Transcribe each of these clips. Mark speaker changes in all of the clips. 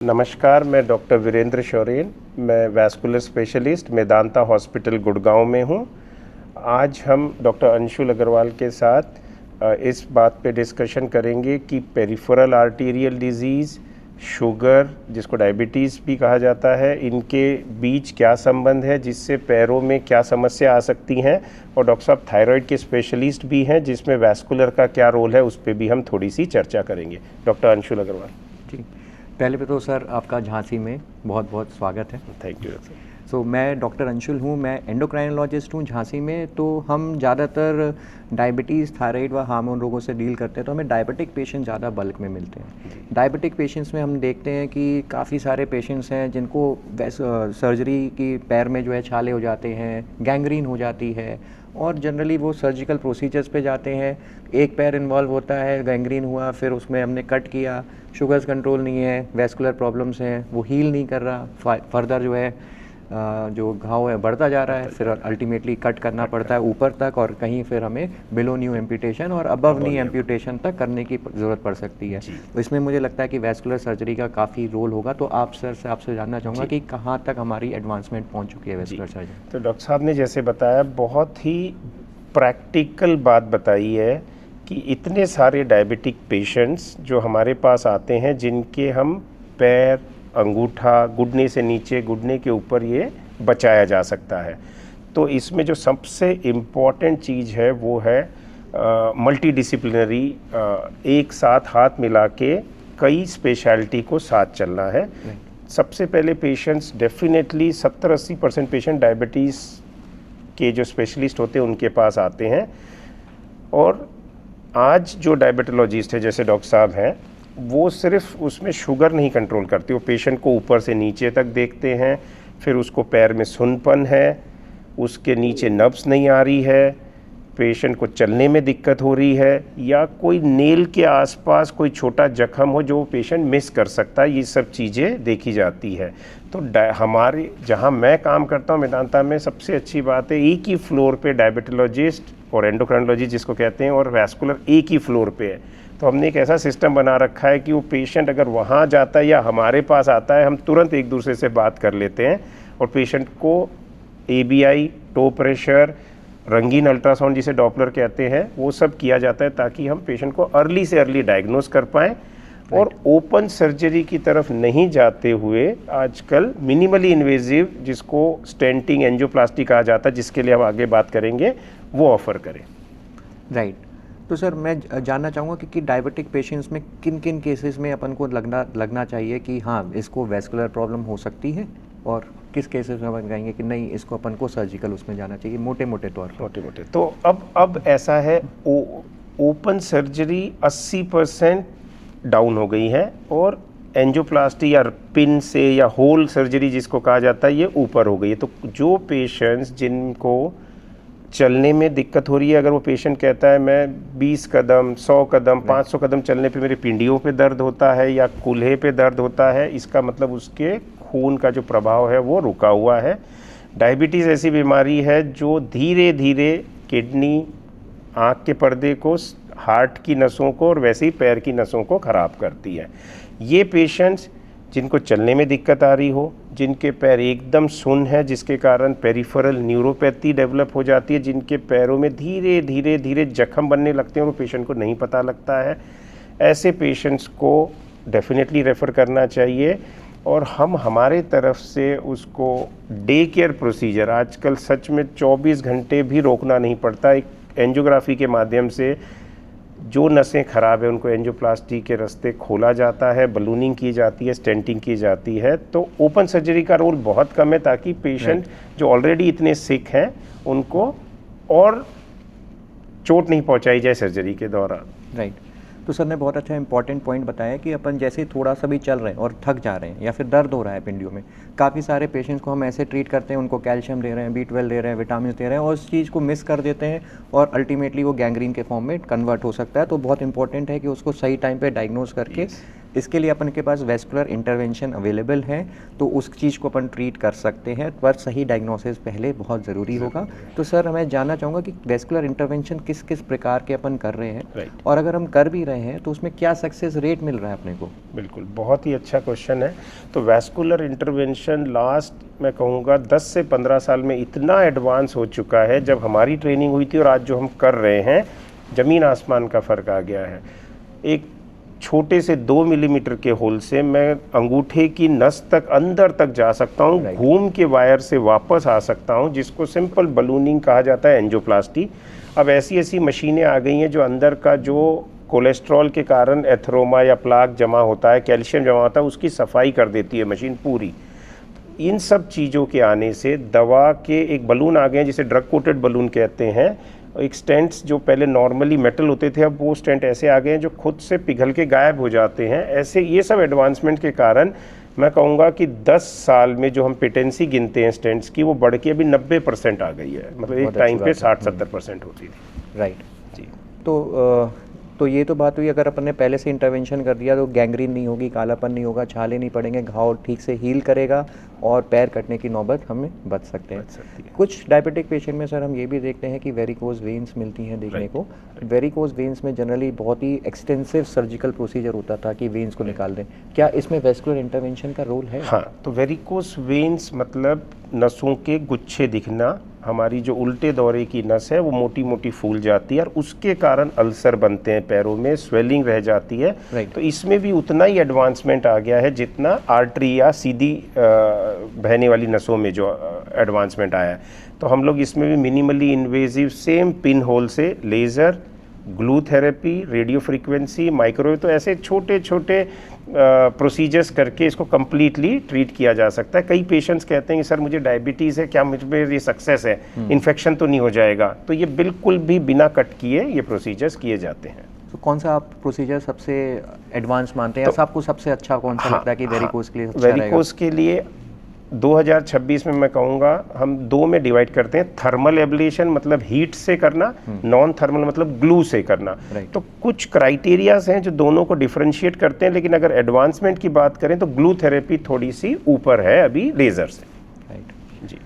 Speaker 1: नमस्कार, मैं डॉक्टर वीरेंद्र शौरेन। मैं vascular specialist Medanta hospital Gurgaon में हूं। आज हम डॉक्टर अंशुल अग्रवाल के साथ इस बात पे डिस्कशन करेंगे कि पेरिफेरल आर्टीरियल डिजीज़, शुगर जिसको डायबिटीज़ भी कहा जाता है, इनके बीच क्या संबंध है, जिससे पैरों में क्या समस्या आ सकती हैं। और डॉक्टर साहब थायराइड के स्पेशलिस्ट भी हैं, जिसमें वैस्कुलर का क्या रोल है उस पर भी हम थोड़ी सी चर्चा करेंगे। डॉक्टर अंशुल अग्रवाल
Speaker 2: जी, पहले पे तो सर आपका झांसी में बहुत बहुत स्वागत है।
Speaker 1: Thank you sir.
Speaker 2: सो मैं डॉक्टर अंशुल हूँ, मैं एंडोक्राइनोलॉजिस्ट हूँ झांसी में। तो हम ज़्यादातर डायबिटीज़, थायराइड व हार्मोन रोगों से डील करते हैं, तो हमें डायबिटिक पेशेंट ज़्यादा बल्क में मिलते हैं। डायबिटिक पेशेंट्स में हम देखते हैं कि काफ़ी सारे पेशेंट्स हैं जिनको सर्जरी की पैर में जो है छाले हो जाते हैं, गैंग्रीन हो जाती है, और जनरली वो सर्जिकल प्रोसीजर्स पे जाते हैं। एक पैर इन्वॉल्व होता है, गैंग्रीन हुआ, फिर उसमें हमने कट किया, शुगर्स कंट्रोल नहीं है, वैस्कुलर प्रॉब्लम्स हैं, वो हील नहीं कर रहा, फर्दर जो है जो घाव है बढ़ता जा रहा है, फिर अल्टीमेटली कट करना पड़ता है ऊपर तक, और कहीं फिर हमें बिलो न्यू एम्प्यूटेशन और अबव नी एम्प्यूटेशन तक करने की ज़रूरत पड़ सकती है। तो इसमें मुझे लगता है कि वैस्कुलर सर्जरी का काफ़ी रोल होगा। तो आप सर से आपसे जानना चाहूँगा कि कहाँ तक हमारी एडवांसमेंट पहुँच चुकी है वैस्कुलर सर्जरी।
Speaker 1: तो डॉक्टर साहब ने जैसे बताया, बहुत ही प्रैक्टिकल बात बताई है कि इतने सारे डायबिटिक पेशेंट्स जो हमारे पास आते हैं, जिनके हम पैर, अंगूठा, घुटने से नीचे, घुटने के ऊपर ये बचाया जा सकता है। तो इसमें जो सबसे इम्पॉर्टेंट चीज़ है वो है मल्टीडिसिप्लिनरी, एक साथ हाथ मिला के कई स्पेशलिटी को साथ चलना है। सबसे पहले पेशेंट्स डेफिनेटली 70-80% पेशेंट डायबिटीज़ के जो स्पेशलिस्ट होते हैं उनके पास आते हैं। और आज जो डायबिटोलॉजिस्ट है, जैसे डॉक्टर साहब हैं, वो सिर्फ उसमें शुगर नहीं कंट्रोल करते, वो पेशेंट को ऊपर से नीचे तक देखते हैं। फिर उसको पैर में सुन्नपन है, उसके नीचे नब्स नहीं आ रही है, पेशेंट को चलने में दिक्कत हो रही है, या कोई नेल के आसपास कोई छोटा जख्म हो जो पेशेंट मिस कर सकता है, ये सब चीज़ें देखी जाती है। तो हमारे जहाँ मैं काम करता हूँ मेदांता में, सबसे अच्छी बात है एक ही फ्लोर पे डायबिटोलॉजिस्ट और एंडोक्राइनोलॉजिस्ट जिसको कहते हैं, और वैस्कुलर एक ही फ्लोर पे है। तो हमने एक ऐसा सिस्टम बना रखा है कि वो पेशेंट अगर वहाँ जाता है या हमारे पास आता है, हम तुरंत एक दूसरे से बात कर लेते हैं और पेशेंट को ABI, टो प्रेशर, रंगीन अल्ट्रासाउंड जिसे डॉपलर कहते हैं, वो सब किया जाता है ताकि हम पेशेंट को अर्ली से अर्ली डायग्नोस कर पाएँ और ओपन सर्जरी की तरफ नहीं जाते हुए आजकल मिनिमली इन्वेजिव, जिसको स्टेंटिंग एंजियोप्लास्टी कहा जाता है, जिसके लिए हम आगे बात करेंगे, वो ऑफ़र करें।
Speaker 2: राइट। तो सर मैं जानना चाहूँगा कि डायबिटिक पेशेंट्स में किन किन केसेस में अपन को लगना चाहिए कि हाँ इसको वैस्कुलर प्रॉब्लम हो सकती है, और किस केसेस में अपन कहेंगे कि नहीं इसको अपन को सर्जिकल उसमें जाना चाहिए, मोटे मोटे तौर पर।
Speaker 1: मोटे तो अब ऐसा है, ओपन सर्जरी 80% डाउन हो गई है, और एंजियोप्लास्टी या पिन से या होल सर्जरी जिसको कहा जाता है, ये ऊपर हो गई है। तो जो पेशेंट्स जिनको चलने में दिक्कत हो रही है, अगर वो पेशेंट कहता है मैं 20 कदम, 100 कदम, 500 कदम चलने पे मेरे पिंडियों पे दर्द होता है या कूल्हे पे दर्द होता है, इसका मतलब उसके खून का जो प्रभाव है वो रुका हुआ है। डायबिटीज़ ऐसी बीमारी है जो धीरे धीरे किडनी, आँख के पर्दे को, हार्ट की नसों को और वैसे ही पैर की नसों को ख़राब करती है। ये पेशेंट्स जिनको चलने में दिक्कत आ रही हो, जिनके पैर एकदम सुन्न है, जिसके कारण पेरिफेरल न्यूरोपैथी डेवलप हो जाती है, जिनके पैरों में धीरे धीरे धीरे जख्म बनने लगते हैं और वो पेशेंट को नहीं पता लगता है, ऐसे पेशेंट्स को डेफिनेटली रेफ़र करना चाहिए। और हम हमारे तरफ से उसको डे केयर प्रोसीजर, आजकल सच में 24 घंटे भी रोकना नहीं पड़ता। एक एंजियोग्राफी के माध्यम से जो नसें ख़राब है उनको एंजियोप्लास्टी के रास्ते खोला जाता है, बलूनिंग की जाती है, स्टेंटिंग की जाती है। तो ओपन सर्जरी का रोल बहुत कम है, ताकि पेशेंट जो ऑलरेडी इतने सिक हैं उनको और चोट नहीं पहुंचाई जाए सर्जरी के दौरान।
Speaker 2: राइट। तो सर ने बहुत अच्छा इंपॉर्टेंट पॉइंट बताया कि अपन जैसे थोड़ा सा भी चल रहे हैं और थक जा रहे हैं या फिर दर्द हो रहा है पिंडियों में, काफ़ी सारे पेशेंट्स को हम ऐसे ट्रीट करते हैं, उनको कैल्शियम दे रहे हैं, B12 दे रहे हैं, विटामिन दे रहे हैं, और उस चीज़ को मिस कर देते हैं और अल्टीमेटली वो गैंग्रीन के फॉर्म में कन्वर्ट हो सकता है। तो बहुत इंपॉर्टेंट है कि उसको सही टाइम पे डायग्नोस करके इसके लिए अपन के पास वेस्कुलर इंटरवेंशन अवेलेबल है, तो उस चीज़ को अपन ट्रीट कर सकते हैं, पर सही डायग्नोसिस पहले बहुत ज़रूरी होगा। तो सर मैं जानना चाहूँगा कि वेस्कुलर इंटरवेंशन किस किस प्रकार के अपन कर रहे हैं, और अगर हम कर भी रहे हैं तो उसमें क्या सक्सेस रेट मिल रहा है अपने को?
Speaker 1: बिल्कुल, बहुत ही अच्छा क्वेश्चन है। तो वेस्कुलर इंटरवेंशन लास्ट मैं कहूँगा 10 से 15 साल में इतना एडवांस हो चुका है, जब हमारी ट्रेनिंग हुई थी और आज जो हम कर रहे हैं, ज़मीन आसमान का फ़र्क आ गया है। एक छोटे से 2 मिलीमीटर के होल से मैं अंगूठे की नस तक अंदर तक जा सकता हूँ, घूम के वायर से वापस आ सकता हूँ, जिसको सिंपल बलूनिंग कहा जाता है, एंजियोप्लास्टी। अब ऐसी ऐसी मशीनें आ गई हैं जो अंदर का जो कोलेस्ट्रॉल के कारण एथरोमा या प्लाक जमा होता है, कैल्शियम जमा होता है, उसकी सफाई कर देती है मशीन पूरी। इन सब चीज़ों के आने से दवा के एक बलून आ गए हैं जिसे ड्रग कोटेड बलून कहते हैं। एक स्टेंट्स जो पहले नॉर्मली मेटल होते थे, अब वो स्टेंट ऐसे आ गए हैं जो खुद से पिघल के गायब हो जाते हैं। ऐसे ये सब एडवांसमेंट के कारण मैं कहूँगा कि 10 साल में जो हम पेटेंसी गिनते हैं स्टेंट्स की, वो बढ़ के अभी 90% आ गई है। मतलब एक टाइम पे 60-70% होती थी।
Speaker 2: राइट
Speaker 1: जी।
Speaker 2: तो ये तो बात हुई, अगर अपन ने पहले से इंटरवेंशन कर दिया तो गैंग्रीन नहीं होगी, कालापन नहीं होगा, छाले नहीं पड़ेंगे, घाव ठीक से हील करेगा और पैर कटने की नौबत हमें बच सकते हैं। कुछ डायबिटिक पेशेंट में सर हम ये भी देखते हैं कि वेरिकोज वेन्स मिलती हैं देखने को। वेरिकोज वेन्स में जनरली बहुत ही एक्सटेंसिव सर्जिकल प्रोसीजर होता था कि वेन्स को निकाल दें। क्या इसमें वेस्कुलर इंटरवेंशन का रोल है?
Speaker 1: हाँ, तो वेरिकोज वेन्स मतलब नसों के गुच्छे दिखना। हमारी जो उल्टे दौरे की नस है वो मोटी मोटी फूल जाती है और उसके कारण अल्सर बनते हैं, पैरों में स्वेलिंग रह जाती है। तो इसमें भी उतना ही एडवांसमेंट आ गया है जितना आर्टरी या सीधी बहने वाली नसों में जो एडवांसमेंट आया है। तो हम लोग इसमें भी minimally invasive same pinhole से laser, glue therapy, radio frequency, microwave, तो ऐसे छोटे छोटे प्रोसीजर्स करके इसको कम्प्लीटली ट्रीट किया जा सकता है। कई पेशेंट्स कहते हैं कि सर मुझे डायबिटीज़ है, क्या मुझ में ये सक्सेस है, इन्फेक्शन तो नहीं हो जाएगा? तो ये बिल्कुल भी बिना कट किए ये प्रोसीजर्स किए जाते हैं।
Speaker 2: तो कौन सा आप प्रोसीजर सबसे एडवांस मानते हैं, या आपको सबसे अच्छा कौन सा लगता है कि वेरिकोज के लिए अच्छा रहेगा?
Speaker 1: वेरिकोज के लिए 2026 में मैं कहूँगा हम 2 में डिवाइड करते हैं। थर्मल एब्लेशन मतलब हीट से करना, नॉन थर्मल मतलब ग्लू से करना। तो कुछ क्राइटेरियाज हैं जो दोनों को डिफरेंशिएट करते हैं, लेकिन अगर एडवांसमेंट की बात करें तो ग्लू थेरेपी थोड़ी सी ऊपर है अभी लेज़र से।
Speaker 2: राइट जी।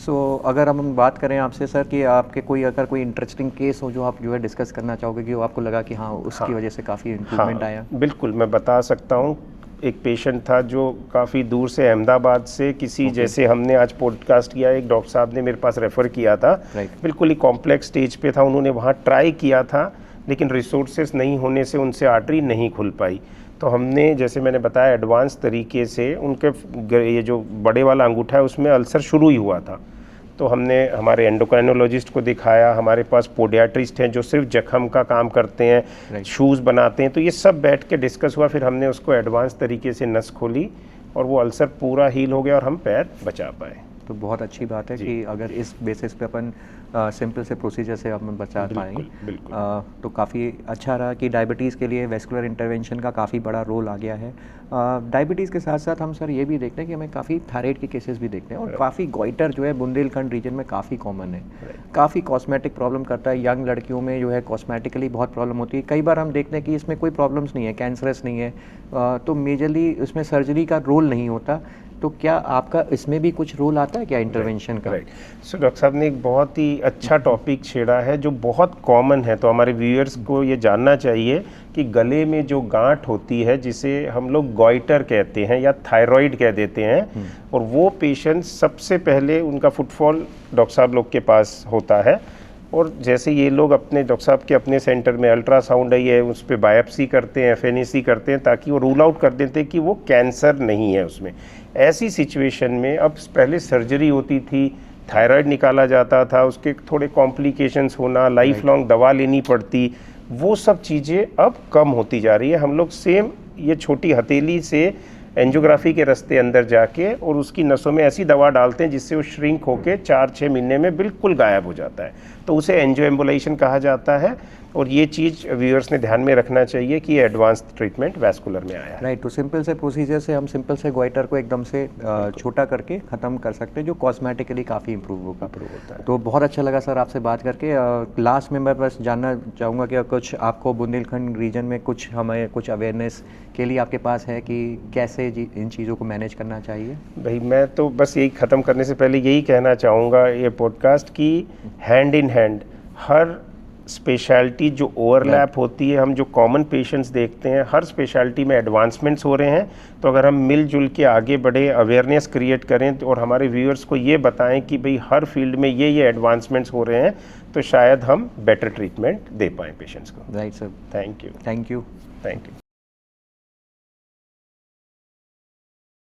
Speaker 2: सो अगर हम बात करें आपसे सर कि आपके अगर कोई इंटरेस्टिंग केस हो जो आप जो है डिस्कस करना चाहोगे कि वो आपको लगा कि हाँ उसकी वजह से काफ़ी इम्प्रूवमेंट आया?
Speaker 1: बिल्कुल, मैं बता सकता हूँ। एक पेशेंट था जो काफ़ी दूर से अहमदाबाद से किसी जैसे हमने आज पॉडकास्ट किया, एक डॉक्टर साहब ने मेरे पास रेफ़र किया था। बिल्कुल ही कॉम्प्लेक्स स्टेज पे था, उन्होंने वहाँ ट्राई किया था लेकिन रिसोर्सेस नहीं होने से उनसे आर्टरी नहीं खुल पाई। तो हमने जैसे मैंने बताया एडवांस तरीके से उनके ये जो बड़े वाला अंगूठा है उसमें अल्सर शुरू ही हुआ था। तो हमने हमारे एंडोक्राइनोलॉजिस्ट को दिखाया, हमारे पास पोडियाट्रिस्ट हैं जो सिर्फ जख्म का काम करते हैं, शूज़ बनाते हैं। तो ये सब बैठ के डिस्कस हुआ, फिर हमने उसको एडवांस तरीके से नस खोली और वो अल्सर पूरा हील हो गया और हम पैर बचा पाए।
Speaker 2: तो बहुत अच्छी बात है कि अगर इस बेसिस पे अपन सिंपल से प्रोसीजर से अपन बचा पाएंगे तो काफ़ी अच्छा रहा कि डायबिटीज़ के लिए वेस्कुलर इंटरवेंशन का काफ़ी बड़ा रोल आ गया है। डायबिटीज़ के साथ साथ हम सर ये भी देखते हैं कि हमें काफ़ी थायराइड के केसेस भी देखते हैं, और काफ़ी गॉइटर जो है बुंदेलखंड रीजन में काफ़ी कॉमन है। काफ़ी कॉस्मेटिक प्रॉब्लम करता है, यंग लड़कियों में जो है कॉस्मेटिकली बहुत प्रॉब्लम होती है। कई बार हम देखते हैं कि इसमें कोई प्रॉब्लम्स नहीं है, कैंसरस नहीं है, तो मेजरली इसमें सर्जरी का रोल नहीं होता। तो क्या आपका इसमें भी कुछ रोल आता है क्या इंटरवेंशन का?
Speaker 1: सो डॉक्टर साहब ने एक बहुत ही अच्छा टॉपिक छेड़ा है जो बहुत कॉमन है। तो हमारे व्यूअर्स को ये जानना चाहिए कि गले में जो गांठ होती है जिसे हम लोग गॉइटर कहते हैं या थायराइड कह देते हैं, और वो पेशेंट सबसे पहले उनका फुटफॉल डॉक्टर साहब लोग के पास होता है। और जैसे ये लोग अपने डॉक्टर साहब के अपने सेंटर में अल्ट्रासाउंड है उस पर बायोप्सी करते हैं, एफएनएसी करते हैं, ताकि वो रूल आउट कर देते हैं कि वो कैंसर नहीं है उसमें। ऐसी सिचुएशन में अब पहले सर्जरी होती थी, थायराइड निकाला जाता था, उसके थोड़े कॉम्प्लिकेशंस होना, लाइफ लॉन्ग दवा लेनी पड़ती, वो सब चीज़ें अब कम होती जा रही है। हम लोग सेम ये छोटी हथेली से एंजियोग्राफी के रास्ते अंदर जाके और उसकी नसों में ऐसी दवा डालते हैं जिससे वो श्रिंक होके 4-6 महीने में बिल्कुल गायब हो जाता है, तो उसे एंजियोएम्बोलाइजेशन कहा जाता है। और ये चीज़ व्यूअर्स ने ध्यान में रखना चाहिए कि ये एडवांस ट्रीटमेंट वैस्कुलर में आया है।
Speaker 2: राइट, तो सिंपल से प्रोसीजर से हम सिंपल से गोइटर को एकदम से छोटा करके ख़त्म कर सकते हैं, जो कॉस्मेटिकली काफ़ी इंप्रूव होगा। तो बहुत अच्छा लगा सर आपसे बात करके। लास्ट में मैं बस जानना चाहूँगा कि कुछ आपको बुंदेलखंड रीजन में कुछ हमें कुछ अवेयरनेस के लिए आपके पास है कि कैसे इन चीज़ों को मैनेज करना चाहिए?
Speaker 1: भाई मैं तो बस यही ख़त्म करने से पहले यही कहना चाहूँगा ये पॉडकास्ट की hand in hand her speciality जो ओवरलैप होती है, हम जो कॉमन पेशेंट्स देखते हैं, हर स्पेशलिटी में एडवांसमेंट्स हो रहे हैं। तो अगर हम मिलजुल के आगे बढ़े, अवेयरनेस क्रिएट करें और हमारे व्यूअर्स को ये बताएं कि भाई हर फील्ड में ये एडवांसमेंट्स हो रहे हैं, तो शायद हम बेटर ट्रीटमेंट दे पाएँ पेशेंट्स को।
Speaker 2: Right sir,
Speaker 1: thank you.
Speaker 2: Thank you.
Speaker 1: Thank you.